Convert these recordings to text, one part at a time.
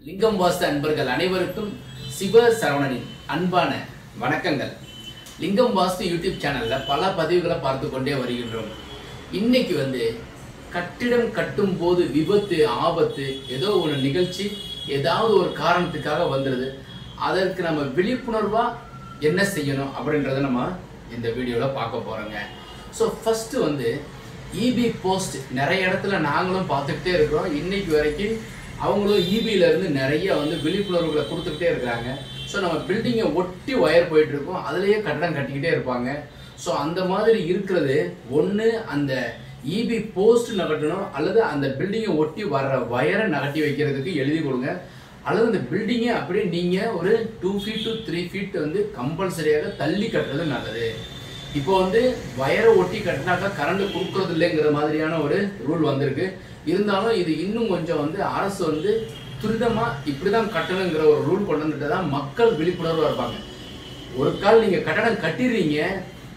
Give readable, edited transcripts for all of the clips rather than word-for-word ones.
லிங்கம் வாஸ்து அன்பர்கள் அனைவருக்கும் சிவ சரவணனின் அன்பான வணக்கங்கள். லிங்கம் வாஸ்து யூடியூப் சேனல்ல பல பதிவுகளை பார்த்து கொண்டே வருகின்றோம். இன்னைக்கு கட்டிடம் கட்டும் போது விபத்து ஆபத்து ஏதோ ஒரு நிகழ்ச்சி ஏதாவது ஒரு காரணத்துக்காக வந்துடுது. அதற்கு நம்ம விழிப்புணர்வா என்ன செய்யணும் அப்படின்றத நம்ம இந்த வீடியோல பார்க்க போறோங்க. ஸோ ஃபர்ஸ்ட் இபி போஸ்ட் நிறைய இடத்துல நாங்களும் பார்த்துக்கிட்டே இருக்கிறோம். இன்னைக்கு வரைக்கும் அவங்களும் இபியில இருந்து நிறைய விழிப்புணர்வுகளை கொடுத்துக்கிட்டே இருக்கிறாங்க. ஸோ நம்ம பில்டிங்கை ஒட்டி ஒயர் போயிட்டு இருக்கோம், அதுலேயே கட்டடம் கட்டிக்கிட்டே இருப்பாங்க. ஸோ அந்த மாதிரி இருக்கிறது ஒன்று, அந்த இபி போஸ்ட் நகட்டணும், அல்லது அந்த பில்டிங்கை ஒட்டி வர்ற வயரை நகட்டி வைக்கிறதுக்கு எழுதி கொடுங்க. அல்லது அந்த பில்டிங்கை அப்படியே நீங்கள் ஒரு 2 feet to 3 feet கம்பல்சரியாக தள்ளி கட்டுறது நல்லது. இப்போ வயரை ஒட்டி கட்டினாக்கா கரண்ட் கொடுக்கறது இல்லைங்கிற மாதிரியான ஒரு ரூல் வந்திருக்கு. இருந்தாலும் இது இன்னும் கொஞ்சம் அரசு துரிதமாக இப்படி தான் கட்டணுங்கிற ஒரு ரூல் கொண்டு வந்துட்டு தான் மக்கள் விழிப்புணர்வாக இருப்பாங்க. ஒரு கால் நீங்கள் கட்டடம் கட்டிடுறீங்க,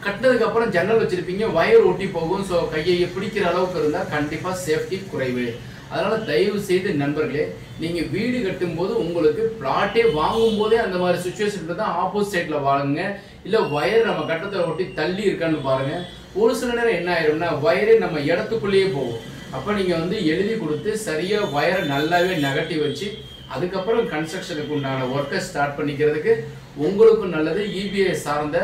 கட்டினதுக்கு அப்புறம் ஜன்னல் வச்சிருப்பீங்க, வயர் ஒட்டி போகும். ஸோ கையை பிடிக்கிற அளவுக்கு இருந்தால் கண்டிப்பாக சேஃப்டி குறைவு. அதனால் தயவு செய்து நண்பர்களே, நீங்கள் வீடு கட்டும்போது உங்களுக்கு பிளாட்டே வாங்கும் போதே அந்த மாதிரி சுச்சுவேஷன் தான் ஆப்போசிட் சைடில் வாங்குங்க. இல்லை வயர் நம்ம கட்டத்தை ஒட்டி தள்ளி இருக்கான்னு பாருங்கள். ஒரு சில நேரம் என்ன ஆயிரும்னா வயரே நம்ம இடத்துக்குள்ளேயே போகும். அப்போ நீங்கள் எழுதி கொடுத்து சரியாக வயரை நல்லாவே நகட்டி வச்சு அதுக்கப்புறம் கன்ஸ்ட்ரக்ஷனுக்கு உண்டான ஒர்க்கை ஸ்டார்ட் பண்ணிக்கிறதுக்கு உங்களுக்கும் நல்லது, இபிஐ சார்ந்த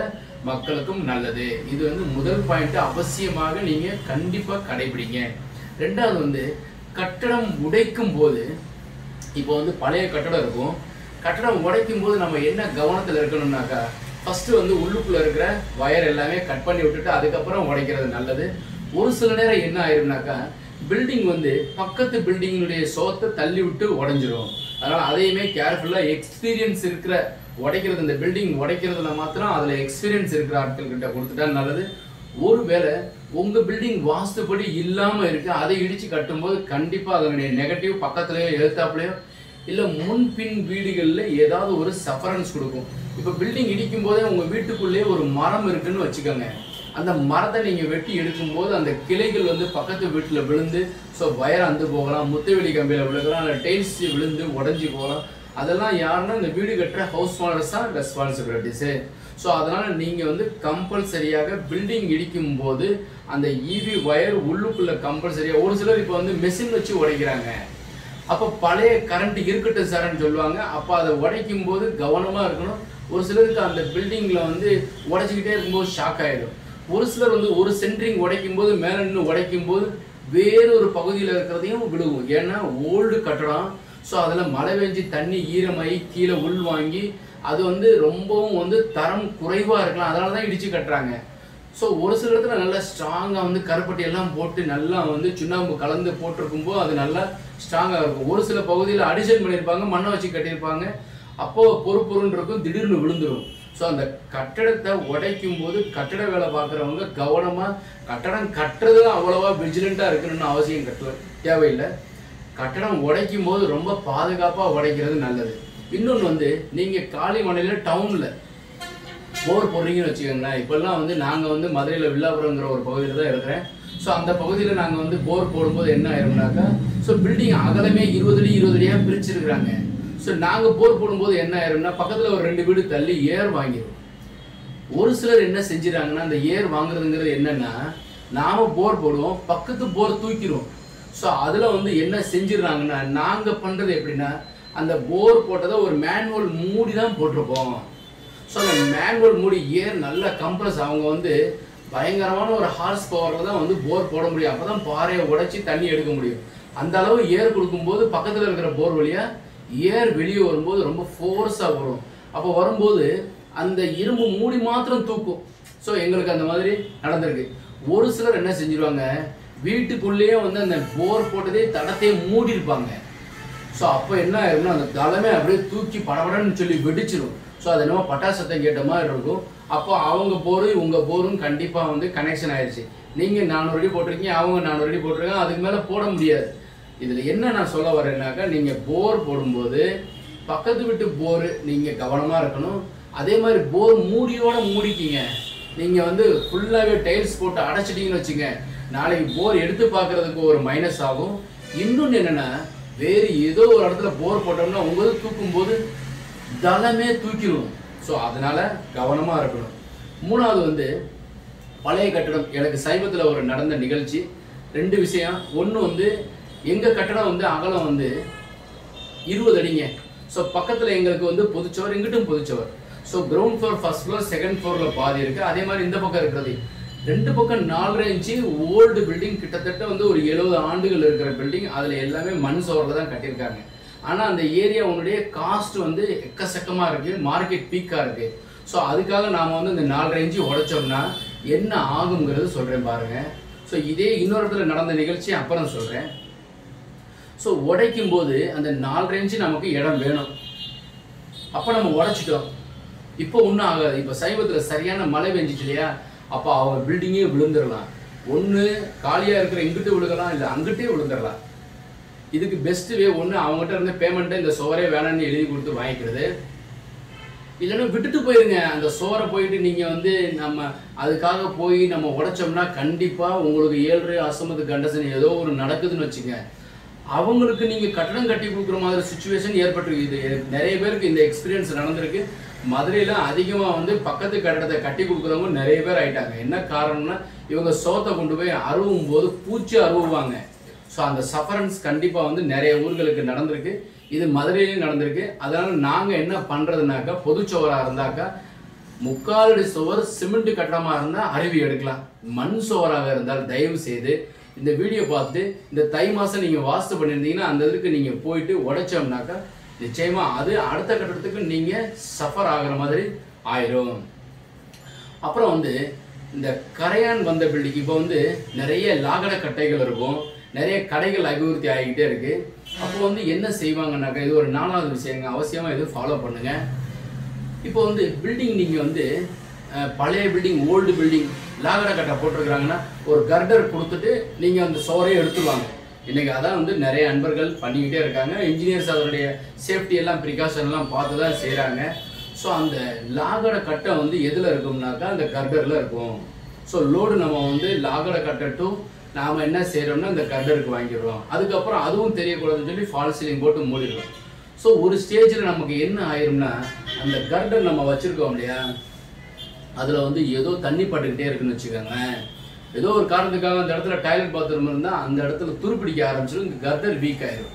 மக்களுக்கும் நல்லது. இது முதல் பாயிண்ட் அவசியமாக நீங்கள் கண்டிப்பாக கடைபிடிங்க. ரெண்டாவது கட்டடம் உடைக்கும் போது, இப்போ பழைய கட்டடம் இருக்கும், கட்டடம் உடைக்கும் போது நம்ம என்ன கவனத்தில் இருக்கணும்னாக்கா, ஃபஸ்ட்டு உள்ளுக்குள்ளே இருக்கிற வயர் எல்லாமே கட் பண்ணி விட்டுட்டு அதுக்கப்புறம் உடைக்கிறது நல்லது. ஒரு சில நேரம் என்ன ஆயிரும்னாக்கா, பில்டிங் பக்கத்து பில்டிங்கினுடைய சோத்தை தள்ளி விட்டு உடஞ்சிரும். அதனால் அதையுமே கேர்ஃபுல்லாக எக்ஸ்பீரியன்ஸ் இருக்கிற உடைக்கிறது, இந்த பில்டிங் உடைக்கிறதுல மாத்திரம் அதில் எக்ஸ்பீரியன்ஸ் இருக்கிற ஆட்கள் கிட்ட கொடுத்துட்டா நல்லது. ஒருவேளை உங்கள் பில்டிங் வாஸ்துப்படி இல்லாமல் இருக்கு, அதை இடித்து கட்டும்போது கண்டிப்பாக அதனுடைய நெகட்டிவ் பக்கத்துலேயோ எழுத்தாப்புலையோ இல்லை முன்பின் வீடுகளில் ஏதாவது ஒரு சஃபரன்ஸ் கொடுக்கும். இப்போ பில்டிங் இடிக்கும் போதே உங்கள் வீட்டுக்குள்ளேயே ஒரு மரம் இருக்குன்னு வச்சுக்கோங்க. அந்த மரத்தை நீங்கள் வெட்டி எடுக்கும்போது அந்த கிளைகள் பக்கத்து வீட்டில் விழுந்து ஸோ வயர் அந்து போகலாம், முத்துவெளி கம்பியில் விழுகலாம், இல்லை டைல்ஸ் விழுந்து உடஞ்சி போகலாம். அதெல்லாம் யாருன்னா இந்த வீடு கட்டுற ஹவுஸ் ஓனர்ஸ் தான் ரெஸ்பான்சிபிலிட்டிஸு. ஸோ அதனால் நீங்கள் கம்பல்சரியாக பில்டிங் இடிக்கும் போது அந்த இபி வயர் உள்ளுக்குள்ளே கம்பல்சரியாக, ஒரு சிலர் இப்போ மெஷின் வச்சு உடைக்கிறாங்க. அப்போ பழைய கரண்ட் இருக்கட்டும் சார்ன்னு சொல்லுவாங்க. அப்போ அதை உடைக்கும் போது கவனமாக இருக்கணும். ஒரு சிலருக்கு அந்த பில்டிங்கில் உடைச்சிக்கிட்டே இருக்கும்போது ஷாக் ஆகிடும். ஒரு சிலர் ஒரு சென்ட்ரிங் உடைக்கும் போது மேலே நின்று உடைக்கும் போது வேறொரு பகுதியில் இருக்கிறதையும் விழுகும். ஏன்னா ஓல்டு கட்டடம். ஸோ அதில் மழை பெஞ்சு தண்ணி ஈரமாகி கீழே உள் வாங்கி அது ரொம்பவும் தரம் குறைவாக இருக்கலாம். அதனால தான் இடித்து கட்டுறாங்க. ஸோ ஒரு சில இடத்துல நல்லா ஸ்ட்ராங்காக கருப்பட்டி எல்லாம் போட்டு நல்லா சுண்ணாம்பு கலந்து போட்டிருக்கும்போது அது நல்லா ஸ்ட்ராங்காக இருக்கும். ஒரு சில பகுதியில் அடிஷன் பண்ணியிருப்பாங்க, மண்ணை வச்சு கட்டியிருப்பாங்க, அப்போது பொறுப்பொருன்னு இருக்கும், திடீர்னு விழுந்துடும். ஸோ அந்த கட்டடத்தை உடைக்கும் போது கட்டட வேலை பார்க்குறவங்க கவனமாக, கட்டடம் கட்டுறது அவ்வளோவா விஜிலண்ட்டாக இருக்கணும்னு அவசியம் தேவையில்லை. கட்டடம் உடைக்கும் போது ரொம்ப பாதுகாப்பாக உடைக்கிறது நல்லது. இன்னொன்று நீங்கள் காளிமனையில் டவுனில் போர் போடுறீங்கன்னு வச்சுக்கோங்களேன். இப்போல்லாம் நாங்கள் மதுரையில் வில்லாபுரங்கிற ஒரு பகுதியில் தான் இருக்கிறேன். ஸோ அந்த பகுதியில் நாங்கள் போர் போடும்போது என்ன ஆயிரும்னாக்கா, ஸோ பில்டிங் அகலமே 20 அடி 20 அடியாக பிரிச்சிருக்கிறாங்க. ஸோ நாங்கள் போர் போடும்போது என்ன ஆயிரும்னா பக்கத்தில் ஒரு 2 வீடு தள்ளி ஏர் வாங்கிடும். ஒரு சிலர் என்ன செஞ்சிடறாங்கன்னா, அந்த ஏர் வாங்குறதுங்கிறது என்னன்னா, நாம போர் போடுவோம், பக்கத்து போர் தூக்கிடுவோம். ஸோ அதில் என்ன செஞ்சிடறாங்கன்னா, நாங்கள் பண்ணுறது எப்படின்னா, அந்த போர் போட்டதை ஒரு மேனுவல் மூடி தான் போட்டிருப்போம். ஸோ அந்த மேனுவல் மூடி ஏர் நல்ல கம்ப்ரஸ், அவங்க பயங்கரமான ஒரு ஹார்ஸ் பவரில் தான் போர் போட முடியும். அப்போ தான் பாறையை உடைச்சி தண்ணி எடுக்க முடியும். அந்த அளவு ஏர் கொடுக்கும்போது பக்கத்தில் இருக்கிற போர் வழியாக ஏர் வெளியே வரும்போது ரொம்ப ஃபோர்ஸாக வரும். அப்போ வரும்போது அந்த இரும்பு மூடி மாத்திரம் தூக்கும். ஸோ எங்களுக்கு அந்த மாதிரி நடந்திருக்கு. ஒரு சிலர் என்ன செஞ்சிருவாங்க, வீட்டுக்குள்ளேயே அந்த போர் போட்டதே தடத்தையே மூடி இருப்பாங்க. ஸோ அப்போ என்ன ஆயிரும்னா அந்த தலைமை அப்படியே தூக்கி படபடன்னு சொல்லி வெடிச்சிடும். ஸோ அது என்னமோ பட்டாசத்தை கேட்ட மாதிரி இருக்கும். அப்போ அவங்க போர் உங்கள் போரும் கண்டிப்பாக கனெக்ஷன் ஆயிடுச்சு. நீங்கள் 400 அடி போட்டிருக்கீங்க, அவங்க 400 அடி போட்டிருக்காங்க, அதுக்கு மேலே போட முடியாது. இதில் என்ன நான் சொல்ல வரேன்னாக்கா, நீங்கள் போர் போடும்போது பக்கத்து வீட்டு போர் நீங்கள் கவனமாக இருக்கணும். அதே மாதிரி போர் மூடியோடு மூடிக்கிங்க. நீங்கள் ஃபுல்லாகவே டைல்ஸ் போட்டு அடைச்சிட்டிங்கன்னு வச்சுங்க, நாளைக்கு போர் எடுத்து பார்க்குறதுக்கு ஒரு மைனஸ் ஆகும். இன்னொன்று என்னென்னா, வேறு ஏதோ ஒரு இடத்துல போர் போட்டோம்னா உங்களுக்கு தூக்கும்போது தளமே தூக்கிடும். ஸோ அதனால கவனமாக இருக்கணும். மூணாவது வந்து பழைய கட்டடம். எனக்கு சமீபத்தில் ஒரு நடந்த நிகழ்ச்சி, 2 விஷயம். ஒன்று வந்து எங்கள் கட்டடம் வந்து அகலம் வந்து 20 அடிங்க. ஸோ பக்கத்தில் எங்களுக்கு வந்து பொதுச்சவர், இங்கிட்டும் பொதுச்சவர். So ground floor, first floor, second ஃப்ளோரில் பாதி இருக்குது. அதே மாதிரி இந்த பக்கம் இருக்கிறது 2 பக்கம் 4.5 இன்ச்சு ஓல்டு பில்டிங், கிட்டத்தட்ட வந்து ஒரு 70 ஆண்டுகள் இருக்கிற பில்டிங். அதில் எல்லாமே மண் சுவரில் தான் கட்டியிருக்காங்க. ஆனால் அந்த ஏரியாவுடைய காஸ்ட் வந்து எக்கச்சக்கமாக இருக்குது, மார்க்கெட் பீக்காக இருக்குது. ஸோ அதுக்காக நாம் வந்து இந்த 4.5 இன்ச்சு உடைச்சோம்னா என்ன ஆகுங்கிறது சொல்கிறேன் பாருங்கள். ஸோ இதே இன்னொரு இடத்துல நடந்த நிகழ்ச்சி அப்புறம் சொல்கிறேன். ஸோ உடைக்கும் போது அந்த 4.5 இன்ச்சு நமக்கு இடம் வேணும். அப்போ நம்ம உடைச்சிட்டோம், இப்போ ஒன்றும் ஆகாது. இப்போ சமீபத்தில் சரியான மழை பெஞ்சிச்சு இல்லையா, அப்போ அவங்க பில்டிங்கே விழுந்துடலாம். ஒன்று காலியாக இருக்கிற இங்கிட்டு விழுகலாம், இல்லை அங்கிட்டே விழுந்துடலாம். இதுக்கு பெஸ்ட் வே ஒன்று அவங்ககிட்ட இருந்து பேமெண்ட்டை இந்த சுவரே வேணான்னு எழுதி கொடுத்து வாங்கிக்கிறது, இல்லைன்னா விட்டுட்டு போயிருங்க. அந்த சுவரை போயிட்டு நீங்கள் வந்து நம்ம அதுக்காக போய் நம்ம உடைச்சோம்னா கண்டிப்பாக உங்களுக்கு 7 அசமது கண்டசன் ஏதோ ஒரு நடக்குதுன்னு வச்சுங்க, அவங்களுக்கு நீங்கள் கட்டணம் கட்டி கொடுக்குற மாதிரி சுச்சுவேஷன் ஏற்பட்டிருக்கு. இது நிறைய பேருக்கு இந்த எக்ஸ்பீரியன்ஸ் நடந்திருக்கு. மதுரையில் அதிகமாக வந்து பக்கத்து கட்டடத்தை கட்டி கொடுக்குறவங்க நிறைய பேர் ஆயிட்டாங்க. என்ன காரணம்னா இவங்க சோத்தை கொண்டு போய் அருவும் போது பூச்சி அருவுவாங்க. ஸோ அந்த சஃபரன்ஸ் கண்டிப்பாக வந்து நிறைய ஊர்களுக்கு நடந்திருக்கு. இது மதுரையிலையும் நடந்திருக்கு. அதனால் நாங்கள் என்ன பண்ணுறதுனாக்கா, பொதுச்சுவராக இருந்தாக்கா 3/4 அடி சுவர் சிமெண்ட் கட்டடமாக இருந்தால் அருவி எடுக்கலாம். மண் சுவராக இருந்தால் தயவு செய்து இந்த வீடியோ பார்த்துட்டு இந்த தை மாதம் நீங்கள் வாஸ்து பண்ணியிருந்தீங்கன்னா அந்த இதுக்கு நீங்கள் போயிட்டு உடைச்சோம்னாக்கா நிச்சயமாக அது அடுத்த கட்டடத்துக்கு நீங்கள் சஃபர் ஆகிற மாதிரி ஆயிரும். அப்புறம் வந்து இந்த கரையான் வந்த பில்டிங் இப்போ வந்து நிறைய லாகட கட்டைகள் இருக்கும், நிறைய கடைகள் அபிவிருத்தி ஆகிக்கிட்டே இருக்கு. அப்போ வந்து என்ன செய்வாங்கன்னாக்கா, இது ஒரு 4வது விஷயங்க, அவசியமாக இது ஃபாலோ பண்ணுங்க. இப்போ வந்து பில்டிங் நீங்கள் வந்து பழைய பில்டிங், ஓல்டு பில்டிங் லாகட கட்டை போட்டிருக்கிறாங்கன்னா ஒரு கர்டர் கொடுத்துட்டு நீங்கள் அந்த சோரையை எடுத்துருவாங்க. இன்றைக்கி அதான் வந்து நிறைய அன்பர்கள் பண்ணிக்கிட்டே இருக்காங்க. இன்ஜினியர்ஸ் அதனுடைய சேஃப்டி எல்லாம் ப்ரிகாஷன்லாம் பார்த்து தான் செய்கிறாங்க. ஸோ அந்த லாகட கட்டை வந்து எதில் இருக்கும்னாக்கா அந்த கர்டரில் இருக்கும். ஸோ லோடு நம்ம வந்து லாகட கட்டை டு நாம் என்ன செய்கிறோம்னா இந்த கர்டருக்கு வாங்கிடுவோம். அதுக்கப்புறம் அதுவும் தெரியக்கூடாதுன்னு சொல்லி ஃபால் சீலிங் போட்டு மூடிடுவோம். ஸோ ஒரு ஸ்டேஜில் நமக்கு என்ன ஆயிரும்னா அந்த கர்டர் நம்ம வச்சுருக்கோம் இல்லையா, அதில் வந்து ஏதோ தண்ணி பட்டுக்கிட்டே இருக்குன்னு வச்சுக்கோங்க. ஏதோ ஒரு காரணத்துக்காக அந்த இடத்துல டாய்லெட் பாத்ரூம் இருந்தால் அந்த இடத்துல துருப்பிடிக்க ஆரம்பிச்சிடும், இந்த கர்டர் வீக் ஆயிடும்.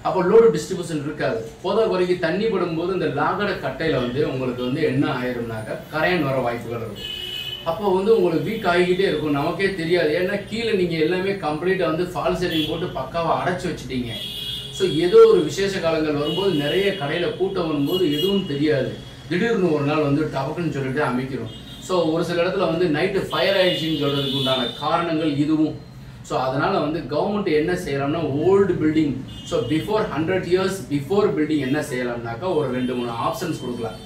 அப்போ லோடு டிஸ்ட்ரிபியூஷன் இருக்காது. போத குறைக்கு தண்ணி படும்போது இந்த லாகட கட்டையில் வந்து உங்களுக்கு வந்து என்ன ஆயிரும்னாக்கா கரையான் வர வாய்ப்புகள் இருக்கும். அப்போ வந்து உங்களுக்கு வீக் ஆகிக்கிட்டே இருக்கும், நமக்கே தெரியாது. ஏன்னா கீழே நீங்கள் எல்லாமே கம்ப்ளீட்டாக வந்து ஃபால் சீலிங் போட்டு பக்காவாக அடைச்சி வச்சுட்டீங்க. ஸோ ஏதோ ஒரு விசேஷ காலங்கள் வரும்போது நிறைய கடையில் கூட்டம் வரும்போது எதுவும் தெரியாது, திடீர்னு ஒரு நாள் வந்து டபக்குன்னு சொல்லிட்டு அமைக்கிறோம். ஸோ ஒரு சில இடத்துல வந்து நைட்டு ஃபயர் ஆயிடுச்சின்னு சொல்கிறதுக்கு உண்டான காரணங்கள் இதுவும். ஸோ அதனால் வந்து கவர்மெண்ட் என்ன செய்யலாம்னா old building, so before 100 years before building என்ன செய்யலாம்னாக்கா ஒரு 2-3 ஆப்ஷன்ஸ் கொடுக்கலாம்.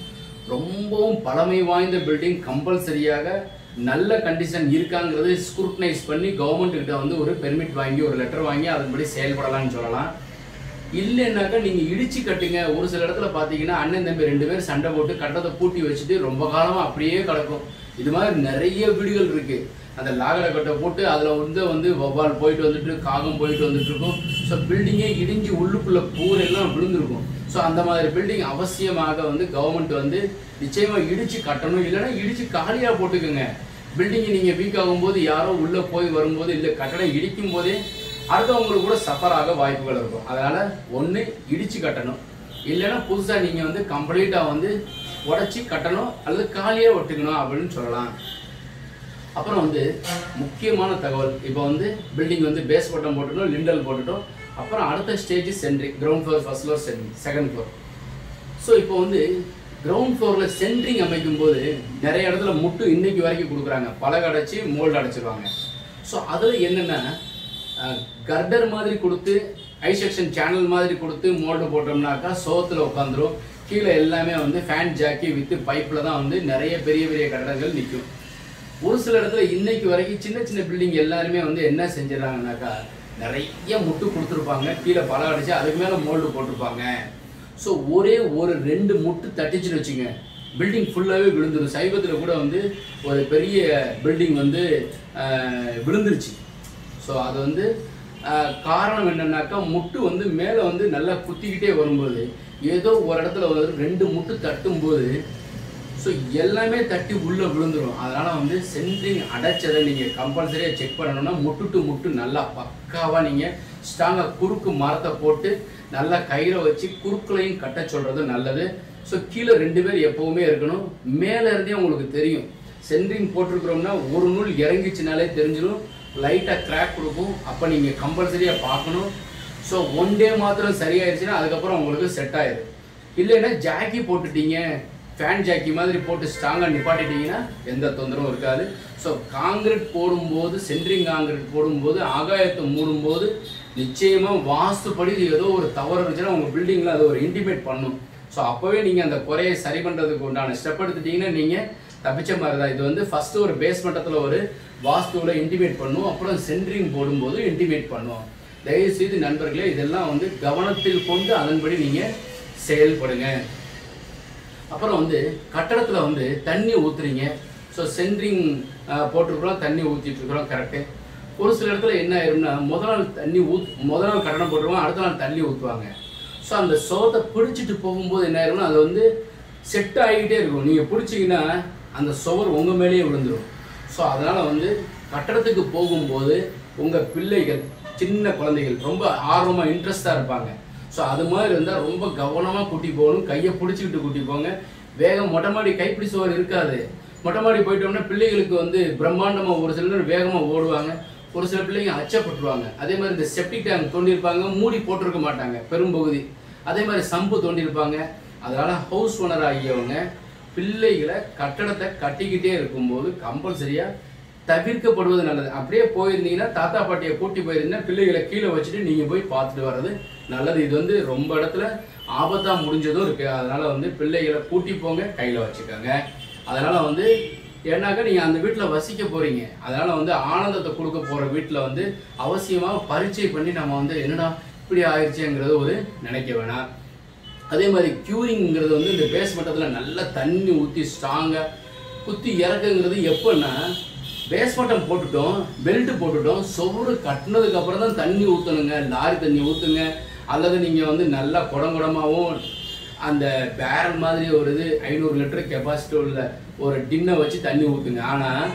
ரொம்பவும் பழமை வாய்ந்த பில்டிங் கம்பல்சரியாக நல்ல கண்டிஷன் இருக்காங்கிறது ஸ்க்ரூட்டனைஸ் பண்ணி கவர்மெண்ட் கிட்ட வந்து ஒரு பெர்மிட் வாங்கி ஒரு லெட்டர் வாங்கி அதன்படி செயல்படலாம்னு சொல்லலாம். இல்லைன்னாக்கா நீங்கள் இடிச்சு கட்டுங்க. ஒரு சில இடத்துல பார்த்தீங்கன்னா அண்ணன் தம்பி 2 பேர் சண்டை போட்டு கட்டத்தை பூட்டி வச்சுட்டு ரொம்ப காலமாக அப்படியே கிடக்கும். இது மாதிரி நிறைய வீடுகள் இருக்குது. அந்த லாகட கட்டை போட்டு அதில் வந்து வவ்வால் போயிட்டு வந்துட்டு காகம் போயிட்டு வந்துட்டு இருக்கும். ஸோ பில்டிங்கே இடிஞ்சு உள்ளுக்குள்ளே பூரெல்லாம் விழுந்துருக்கும். ஸோ அந்த மாதிரி பில்டிங் அவசியமாக வந்து கவர்மெண்ட் வந்து நிச்சயமாக இடிச்சு கட்டணும். இல்லைன்னா இடிச்சு காலியாக போட்டுக்கோங்க. பில்டிங்கை நீங்கள் வீக் ஆகும்போது யாரோ உள்ளே போய் வரும்போது இல்லை கட்டடம் இடிக்கும் போதே அடுத்தவங்களுக்கு கூட சஃபர் ஆக வாய்ப்புகள் இருக்கும். அதனால் ஒன்று இடித்து கட்டணும், இல்லைன்னா புதுசாக நீங்கள் வந்து கம்ப்ளீட்டாக வந்து உடச்சி கட்டணும் அல்லது காலியாக ஒட்டுக்கணும் அப்படின்னு சொல்லலாம். அப்புறம் வந்து முக்கியமான தகவல், இப்போ வந்து பில்டிங் வந்து பேஸ் பட்டம் போட்டுட்டோம், லிண்டல் போட்டுட்டோம். அப்புறம் அடுத்த stage centring, ground floor, first floor, second floor. So இப்போ வந்து கிரவுண்ட் ஃப்ளோரில் சென்ட்ரிங் அமைக்கும் போது நிறைய இடத்துல முட்டு இன்னைக்கு வரைக்கும் கொடுக்குறாங்க, பலகை அடைச்சி மோல்டு அடைச்சிருவாங்க. ஸோ அதில் என்னென்னா கர்டர் மாதிரி கொடுத்து ஐ செக்ஷன் சேனல் மாதிரி கொடுத்து மோல்டு போட்டோம்னாக்கா சோத்தில் உட்காந்துரும். கீழே எல்லாமே வந்து ஃபேன் ஜாக்கி வித்து பைப்பில் தான் வந்து நிறைய பெரிய பெரிய கட்டடங்கள் நிற்கும். ஒரு சில இடத்துல இன்னைக்கு வரைக்கும் சின்ன சின்ன பில்டிங் எல்லாருமே வந்து என்ன செஞ்சிடறாங்கனாக்கா நிறைய முட்டு கொடுத்துருப்பாங்க, கீழே பலம் அடிச்சு அதுக்கு மேலே மோல்டு போட்டிருப்பாங்க. ஸோ ஒரே ஒரு 2 முட்டு தட்டிச்சுன்னு வச்சுங்க, பில்டிங் ஃபுல்லாகவே விழுந்துடும். சமீபத்தில் கூட வந்து ஒரு பெரிய பில்டிங் வந்து விழுந்துருச்சு. ஸோ அது வந்து காரணம் என்னன்னாக்கா முட்டு வந்து மேலே வந்து நல்லா குத்திக்கிட்டே வரும்போது ஏதோ ஒரு இடத்துல ஒரு 2 முட்டு தட்டும்போது ஸோ எல்லாமே தட்டி உள்ளே விழுந்துடும். அதனால் வந்து சென்ட்ரிங் அடைச்சதை நீங்கள் கம்பல்சரியாக செக் பண்ணணும்னா முட்டு டு முட்டு நல்லா பக்காவாக நீங்கள் ஸ்ட்ராங்காக குறுக்கு மரத்தை போட்டு நல்லா கயிறை வச்சு குறுக்களையும் கட்ட சொல்கிறது நல்லது. ஸோ கீழே 2 பேர் எப்போவுமே இருக்கணும். மேலே இருந்தே உங்களுக்கு தெரியும் சென்ட்ரிங் போட்டிருக்கிறோம்னா ஒரு நூல் இறங்கிச்சுனாலே தெரிஞ்சிடும், லைட்டாக கிராக் கொடுக்கும். அப்போ நீங்கள் கம்பல்சரியாக பார்க்கணும். ஸோ 1 டே மாத்திரம் சரியாயிருச்சுன்னா அதுக்கப்புறம் உங்களுக்கு செட் ஆயிடும். இல்லைன்னா ஜாக்கி போட்டுட்டீங்க, ஃபேன் ஜாக்கி மாதிரி போட்டு ஸ்ட்ராங்காக நிப்பாட்டிட்டீங்கன்னா எந்த தொந்தரவும் இருக்காது. ஸோ காங்கிரீட் போடும்போது, சென்ட்ரிங் காங்கிரீட் போடும்போது, ஆகாயத்தை மூடும்போது நிச்சயமாக வாஸ்துப்படி ஏதோ ஒரு தவறு இருந்துச்சுன்னா உங்கள் பில்டிங்கில் அதை ஒரு இன்டிமேட் பண்ணும். ஸோ அப்போவே நீங்கள் அந்த குறையை சரி பண்ணுறதுக்கு உண்டான ஸ்டெப் எடுத்துட்டிங்கன்னா நீங்கள் தப்பிச்ச மாதிரி தான். இது வந்து ஃபஸ்ட்டு ஒரு பேஸ் மட்டத்தில் ஒரு வாஸ்துவில் இன்டிமேட் பண்ணும், அப்புறம் சென்ட்ரிங் போடும்போது இன்டிமேட் பண்ணுவோம். தயவுசெய்து நண்பர்களே இதெல்லாம் வந்து கவனத்தில் கொண்டு அதன்படி நீங்கள் செயல்படுங்க. அப்புறம் வந்து கட்டடத்தில் வந்து தண்ணி ஊற்றுறீங்க. ஸோ சென்ட்ரிங் போட்டிருக்கிறோம், தண்ணி ஊற்றிட்டுருக்குறோம் கரெக்டு. ஒரு சில இடத்துல என்ன ஆயிரும்னா முதல் நாள் கட்டடம் போட்டுருவோம், அடுத்த நாள் தண்ணி ஊற்றுவாங்க. ஸோ அந்த சோத்தை பிடிச்சிட்டு போகும்போது என்ன ஆயிரும்னா அது வந்து செட் ஆகிக்கிட்டே இருக்கும். நீங்கள் பிடிச்சிங்கன்னா அந்த சுவர் உங்கள் மேலேயே விழுந்துடும். ஸோ அதனால் வந்து கட்டடத்துக்கு போகும்போது உங்கள் பிள்ளைகள், சின்ன குழந்தைகள் ரொம்ப ஆர்வமாக இன்ட்ரெஸ்டாக இருப்பாங்க. ஸோ அது மாதிரி இருந்தால் ரொம்ப கவனமாக கூட்டி போகணும். கையை பிடிச்சிக்கிட்டு கூட்டி போங்க. வேகம் மொட்டை மாடி கைப்பிடி சுவர் இருக்காது. மொட்டை மாடி போயிட்டோம்னா பிள்ளைகளுக்கு வந்து பிரம்மாண்டமாக ஒரு சில நேரம் வேகமாக ஓடுவாங்க, ஒரு சில பிள்ளைங்க அச்சப்பட்டுருவாங்க. அதே மாதிரி இந்த செப்டிக் டேங்க் தோண்டியிருப்பாங்க, மூடி போட்டிருக்க மாட்டாங்க பெரும்பகுதி. அதே மாதிரி சம்பு தோண்டியிருப்பாங்க. அதனால் ஹவுஸ் ஓனர் ஆகியவங்க பிள்ளைகளை கட்டடத்தை கட்டிக்கிட்டே இருக்கும்போது கம்பல்சரியாக தவிர்க்கப்படுவது நல்லது. அப்படியே போயிருந்தீங்கன்னா தாத்தா பாட்டியை கூட்டி போயிருந்தீங்கன்னா பிள்ளைகளை கீழே வச்சுட்டு நீங்கள் போய் பார்த்துட்டு வர்றது நல்லது. இது வந்து ரொம்ப இடத்துல ஆபத்தாக முடிஞ்சதும் இருக்குது. அதனால் வந்து பிள்ளைகளை கூட்டி போங்க, கையில் வச்சுக்கோங்க. அதனால் வந்து ஏன்னாக்கா நீங்கள் அந்த வீட்டில் வசிக்க போகிறீங்க. அதனால் வந்து ஆனந்தத்தை கொடுக்க போகிற வீட்டில் வந்து அவசியமாக பரீட்சை பண்ணி நம்ம வந்து என்னடா இப்படி ஆயிடுச்சுங்கிறது ஒரு நினைக்க வேணாம். அதே மாதிரி க்யூரிங்கிறது வந்து இந்த பேஸ் மட்டத்தில் நல்லா தண்ணி ஊற்றி ஸ்ட்ராங்காக குத்தி இறக்குங்கிறது எப்போன்னா பேஸ்மட்டம் போட்டுட்டோம், பெல்ட் போட்டுட்டோம், சுவரு கட்டினதுக்கு அப்புறம் தான் தண்ணி ஊற்றணுங்க. லாரி தண்ணி ஊற்றுங்க, அல்லது நீங்கள் வந்து நல்லா குடமாகவும் அந்த பேரல் மாதிரி ஒரு இது 500 லிட்டர் கெப்பாசிட்டி உள்ள ஒரு டின்னை வச்சு தண்ணி ஊற்றுங்க. ஆனால்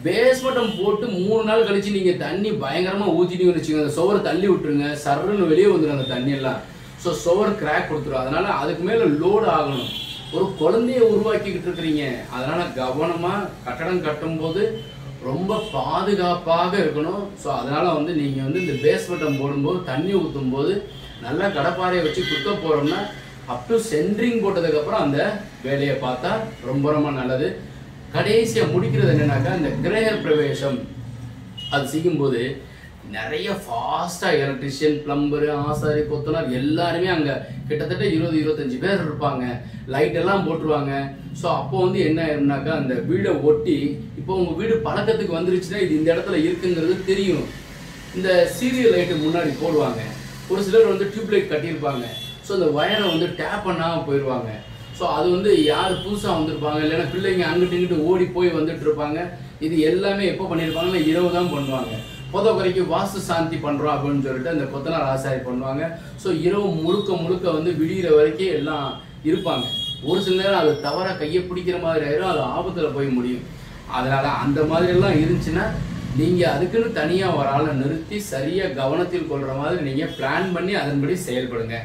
பேஸ்மட்டம் போட்டு 3 நாள் கழிச்சு நீங்கள் தண்ணி பயங்கரமாக ஊற்றிட்டீங்கன்னு வச்சுக்கோங்க, அந்த சுவரை தள்ளி விட்டுருங்க, சர்ன்னு வெளியே வந்துடும் அந்த தண்ணியெல்லாம். ஸோ சுவர் கிராக் கொடுத்துரும். அதனால் அதுக்கு மேலே லோடு ஆகணும். ஒரு குழந்தைய உருவாக்கிக்கிட்டு இருக்கிறீங்க. அதனால் கவனமாக கட்டடம் கட்டும்போது ரொம்ப பாதுகாப்பாக இருக்கணும். ஸோ அதனால் வந்து நீங்கள் வந்து இந்த பேஸ்மட்டம் போடும்போது தண்ணி ஊற்றும் போது நல்லா கடப்பாறையை வச்சு குத்த போகிறோம்னா அப் டு சென்ட்ரிங் போட்டதுக்கப்புறம் அந்த வேலையை பார்த்தா ரொம்ப ரொம்ப நல்லது. கடைசியாக முடிக்கிறது என்னன்னாக்கா இந்த கிரக பிரவேசம் அது செய்யும்போது நிறைய ஃபாஸ்ட்டாக எலக்ட்ரிஷியன், பிளம்பரு, ஆசாரி, கொத்தனார் எல்லாருமே அங்கே கிட்டத்தட்ட 20-25 பேர் இருப்பாங்க. லைட்டெல்லாம் போட்டுருவாங்க. ஸோ அப்போ வந்து என்ன ஆயிரும்னாக்கா அந்த வீடை ஒட்டி இப்போ உங்கள் வீடு பழக்கத்துக்கு வந்துருச்சுன்னா இது இந்த இடத்துல இருக்குங்கிறது தெரியும். இந்த சீரியல் லைட்டு முன்னாடி போடுவாங்க. ஒரு சிலர் வந்து டியூப் லைட் கட்டியிருப்பாங்க. ஸோ அந்த வயரை வந்து டேப் பண்ணாமல் போயிடுவாங்க. ஸோ அது வந்து யார் புதுசாக வந்திருப்பாங்க, இல்லைன்னா பிள்ளைங்க அங்கிட்டு இங்கிட்டு ஓடி போய் வந்துட்டு இருப்பாங்க. இது எல்லாமே எப்போ பண்ணியிருப்பாங்கன்னா இரவு தான் பண்ணுவாங்க. பொத குறைக்கு வாஸ்து சாந்தி பண்ணுறோம் அப்படின்னு சொல்லிட்டு அந்த கொத்தனார் ஆசாரி பண்ணுவாங்க. ஸோ இரவு முழுக்க வந்து விடிகிற வரைக்கும் எல்லாம் இருப்பாங்க. ஒரு சில நேரம் அது தவறாக கையை பிடிக்கிற மாதிரி ஆயிரும், அது ஆபத்தில் போய் முடியும். அதனால் அந்த மாதிரிலாம் இருந்துச்சுன்னா நீங்கள் அதுக்குன்னு தனியாக ஒரு ஆளை நிறுத்தி சரியாக கவனத்தில் கொள்கிற மாதிரி நீங்கள் பிளான் பண்ணி அதன்படி செயல்படுங்க.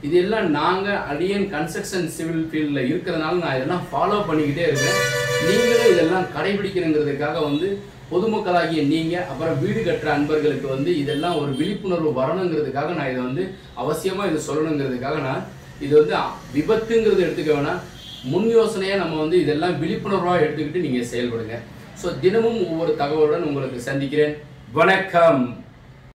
இதெல்லாம் நாங்கள் அடியன் கன்ஸ்ட்ரக்ஷன் சிவில் ஃபீல்டில் இருக்கிறதுனால நான் இதெல்லாம் ஃபாலோ பண்ணிக்கிட்டே இருக்கேன். நீங்களும் இதெல்லாம் கடைபிடிக்கணுங்கிறதுக்காக வந்து பொதுமக்களாகிய நீங்கள், அப்புறம் வீடு கட்டுற அன்பர்களுக்கு வந்து இதெல்லாம் ஒரு விழிப்புணர்வு வரணுங்கிறதுக்காக நான் இதை வந்து அவசியமாக இதை சொல்லணுங்கிறதுக்காக நான் இது வந்து விபத்துங்கிறது எடுத்துக்க வேணாம், முன் யோசனையாக நம்ம வந்து இதெல்லாம் விழிப்புணர்வாக எடுத்துக்கிட்டு நீங்கள் செயல்படுங்க. ஸோ தினமும் ஒவ்வொரு தகவலுடன் உங்களுக்கு சந்திக்கிறேன். வணக்கம்.